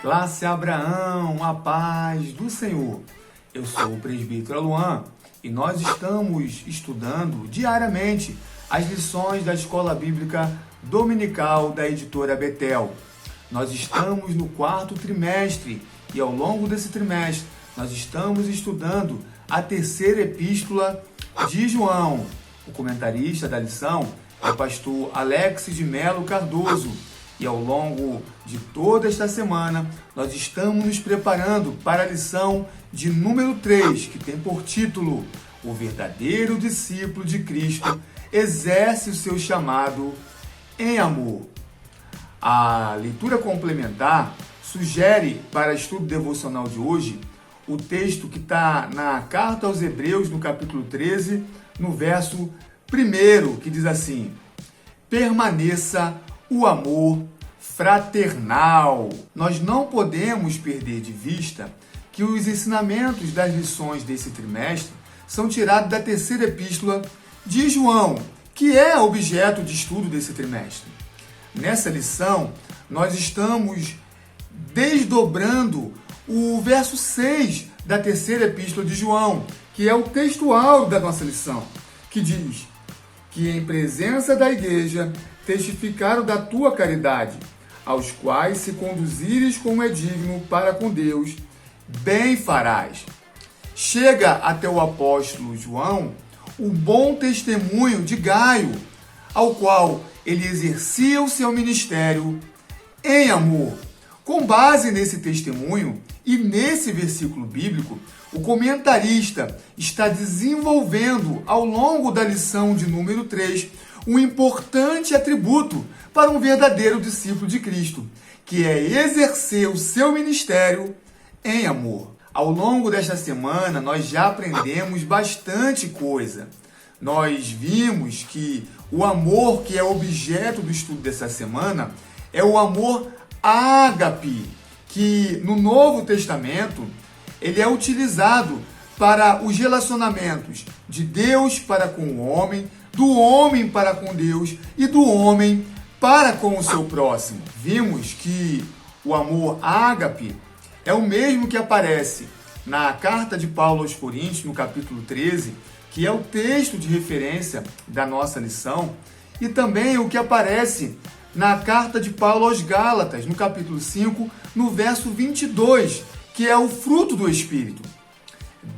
Classe Abraão, a paz do Senhor. Eu sou o presbítero Luan e nós estamos estudando diariamente as lições da Escola Bíblica Dominical da Editora Betel. Nós estamos no 4º trimestre e ao longo desse trimestre nós estamos estudando a 3ª epístola de João. O comentarista da lição é o pastor Alex de Melo Cardoso. E ao longo de toda esta semana, nós estamos nos preparando para a lição de número 3, que tem por título: O verdadeiro discípulo de Cristo exerce o seu chamado em amor. A leitura complementar sugere para o estudo devocional de hoje o texto que está na Carta aos Hebreus, no capítulo 13, no verso 1, que diz assim: permaneça o amor fraternal. Nós não podemos perder de vista que os ensinamentos das lições desse trimestre são tirados da 3ª epístola de João, que é objeto de estudo desse trimestre. Nessa lição, nós estamos desdobrando o verso 6 da 3ª epístola de João, que é o textual da nossa lição, que diz que em presença da igreja testificaram da tua caridade, aos quais se conduzires como é digno para com Deus, bem farás. Chega até o apóstolo João o bom testemunho de Gaio, ao qual ele exercia o seu ministério em amor. Com base nesse testemunho e nesse versículo bíblico, o comentarista está desenvolvendo ao longo da lição de número 3 um importante atributo para um verdadeiro discípulo de Cristo, que é exercer o seu ministério em amor. Ao longo desta semana, nós já aprendemos bastante coisa. Nós vimos que o amor que é objeto do estudo dessa semana é o amor ágape, que no Novo Testamento ele é utilizado para os relacionamentos de Deus para com o homem, do homem para com Deus e do homem para com o seu próximo. Vimos que o amor ágape é o mesmo que aparece na carta de Paulo aos Coríntios, no capítulo 13, que é o texto de referência da nossa lição, e também o que aparece na carta de Paulo aos Gálatas, no capítulo 5, no verso 22, que é o fruto do Espírito.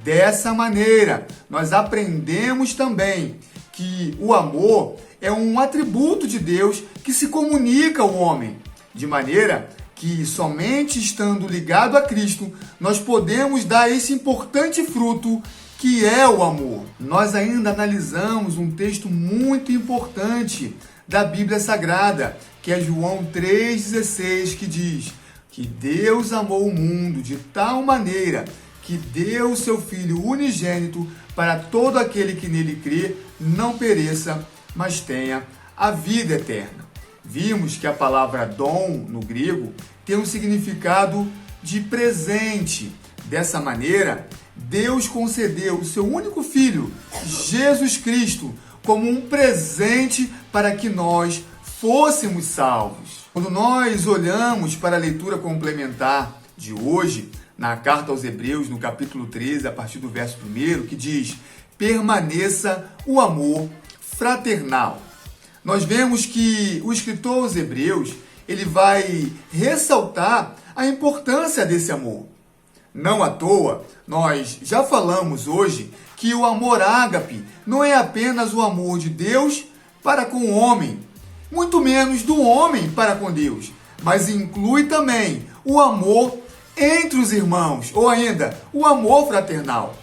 Dessa maneira, nós aprendemos também que o amor é um atributo de Deus que se comunica ao homem, de maneira que somente estando ligado a Cristo, nós podemos dar esse importante fruto que é o amor. Nós ainda analisamos um texto muito importante da Bíblia Sagrada, que é João 3,16, que diz que Deus amou o mundo de tal maneira que deu o seu Filho unigênito para todo aquele que nele crê não pereça, mas tenha a vida eterna. Vimos que a palavra dom, no grego, tem um significado de presente. Dessa maneira, Deus concedeu o seu único Filho, Jesus Cristo, como um presente para que nós fôssemos salvos. Quando nós olhamos para a leitura complementar de hoje, na carta aos Hebreus, no capítulo 13, a partir do verso 1, que diz: permaneça o amor fraternal. Nós vemos que o escritor aos Hebreus, ele vai ressaltar a importância desse amor. Não à toa, nós já falamos hoje que o amor ágape não é apenas o amor de Deus para com o homem, muito menos do homem para com Deus, mas inclui também o amor entre os irmãos, ou ainda o amor fraternal.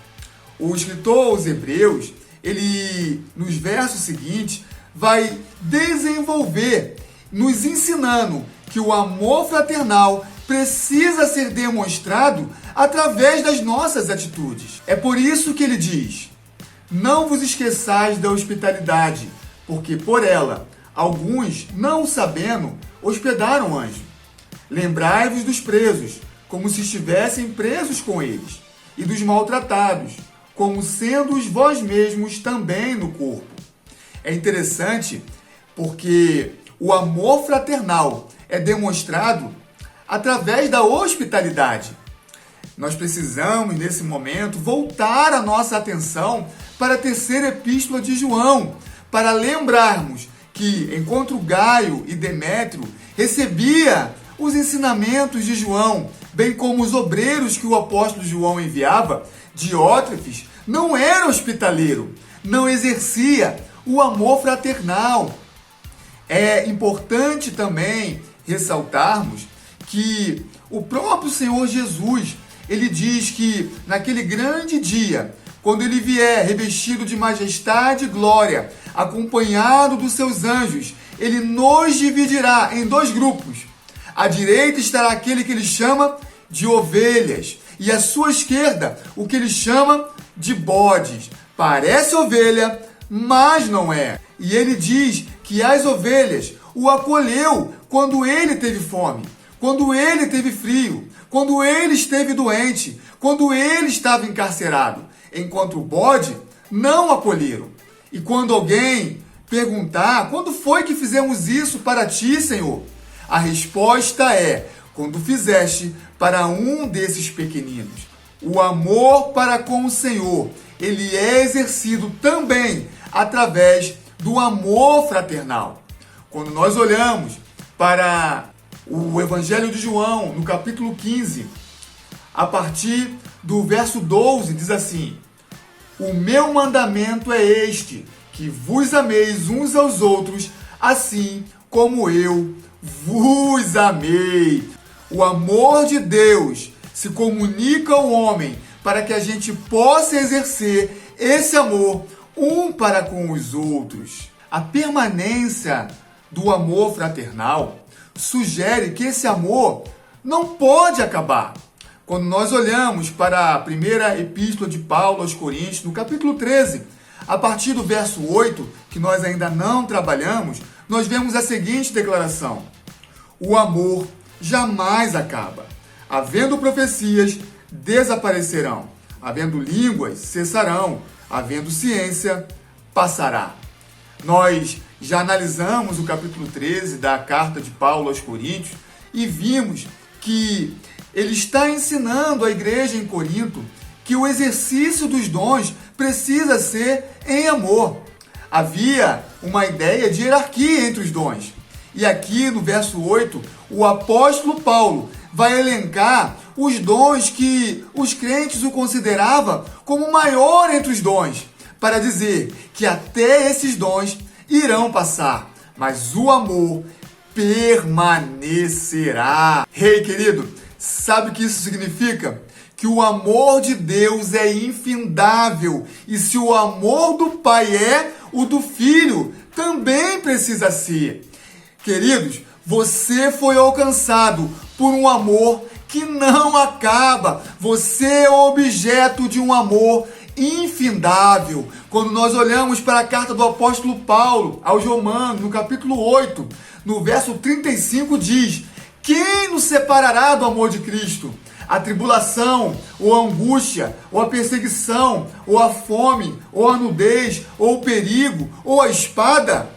O escritor aos Hebreus, ele nos versos seguintes vai desenvolver, nos ensinando que o amor fraternal precisa ser demonstrado através das nossas atitudes. É por isso que ele diz: não vos esqueçais da hospitalidade, porque por ela alguns, não sabendo, hospedaram anjo. Lembrai-vos dos presos, como se estivessem presos com eles, e dos maltratados, como sendo-os vós mesmos também no corpo. É interessante porque o amor fraternal é demonstrado através da hospitalidade. Nós precisamos, nesse momento, voltar a nossa atenção para a terceira epístola de João, para lembrarmos que, enquanto Gaio e Demétrio recebia os ensinamentos de João, bem como os obreiros que o apóstolo João enviava, Diótrefes não era hospitaleiro, não exercia o amor fraternal. É importante também ressaltarmos que o próprio Senhor Jesus, ele diz que naquele grande dia, quando ele vier revestido de majestade e glória, acompanhado dos seus anjos, ele nos dividirá em 2 grupos. À direita estará aquele que ele chama de ovelhas, e à sua esquerda o que ele chama de bodes. Parece ovelha, mas não é. E ele diz que as ovelhas o acolheu quando ele teve fome, quando ele teve frio, quando ele esteve doente, quando ele estava encarcerado, enquanto o bode não acolheram. E quando alguém perguntar, quando foi que fizemos isso para ti, Senhor? A resposta é, quando fizeste para um desses pequeninos. O amor para com o Senhor, ele é exercido também através do amor fraternal. Quando nós olhamos para o Evangelho de João, no capítulo 15, a partir do verso 12, diz assim: o meu mandamento é este, que vos ameis uns aos outros, assim como eu vos amei. O amor de Deus se comunica ao homem para que a gente possa exercer esse amor um para com os outros. A permanência do amor fraternal sugere que esse amor não pode acabar. Quando nós olhamos para a primeira epístola de Paulo aos Coríntios, no capítulo 13, a partir do verso 8, que nós ainda não trabalhamos, nós vemos a seguinte declaração: o amor jamais acaba. Havendo profecias, desaparecerão. Havendo línguas, cessarão. Havendo ciência, passará. Nós já analisamos o capítulo 13 da carta de Paulo aos Coríntios e vimos que ele está ensinando a igreja em Corinto que o exercício dos dons precisa ser em amor. Havia uma ideia de hierarquia entre os dons. E aqui no verso 8, o apóstolo Paulo vai elencar os dons que os crentes o consideravam como maior entre os dons, para dizer que até esses dons irão passar, mas o amor permanecerá. Ei, querido, sabe o que isso significa? Que o amor de Deus é infindável, e se o amor do Pai é, o do Filho também precisa ser. Queridos, você foi alcançado por um amor que não acaba. Você é objeto de um amor infindável. Quando nós olhamos para a carta do apóstolo Paulo aos Romanos, no capítulo 8, no verso 35 diz: quem nos separará do amor de Cristo? A tribulação, ou a angústia, ou a perseguição, ou a fome, ou a nudez, ou o perigo, ou a espada?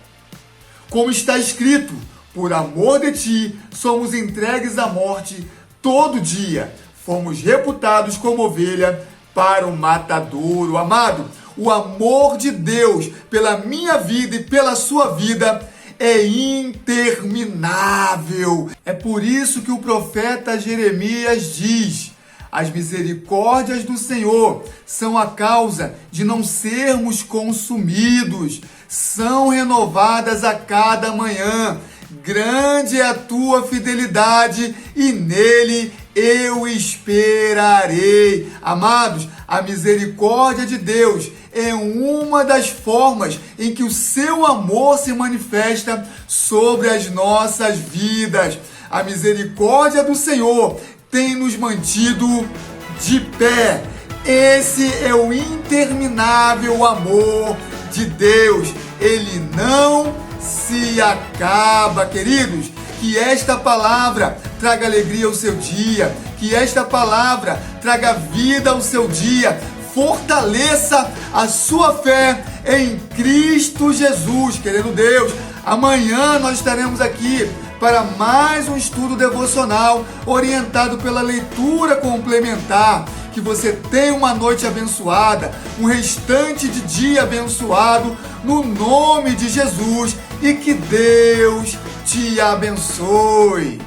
Como está escrito: por amor de ti somos entregues à morte todo dia. Fomos reputados como ovelha para o matadouro. Amado, o amor de Deus pela minha vida e pela sua vida é interminável. É por isso que o profeta Jeremias diz: as misericórdias do Senhor são a causa de não sermos consumidos, são renovadas a cada manhã. Grande é a tua fidelidade e nele eu esperarei. Amados, a misericórdia de Deus é uma das formas em que o seu amor se manifesta sobre as nossas vidas. A misericórdia do Senhor tem nos mantido de pé. Esse é o interminável amor de Deus. Ele não se acaba, queridos. Que esta palavra traga alegria ao seu dia, que esta palavra traga vida ao seu dia, fortaleça a sua fé em Cristo Jesus. Querendo Deus, amanhã nós estaremos aqui para mais um estudo devocional orientado pela leitura complementar. Que você tenha uma noite abençoada, um restante de dia abençoado, no nome de Jesus, e que Deus te abençoe.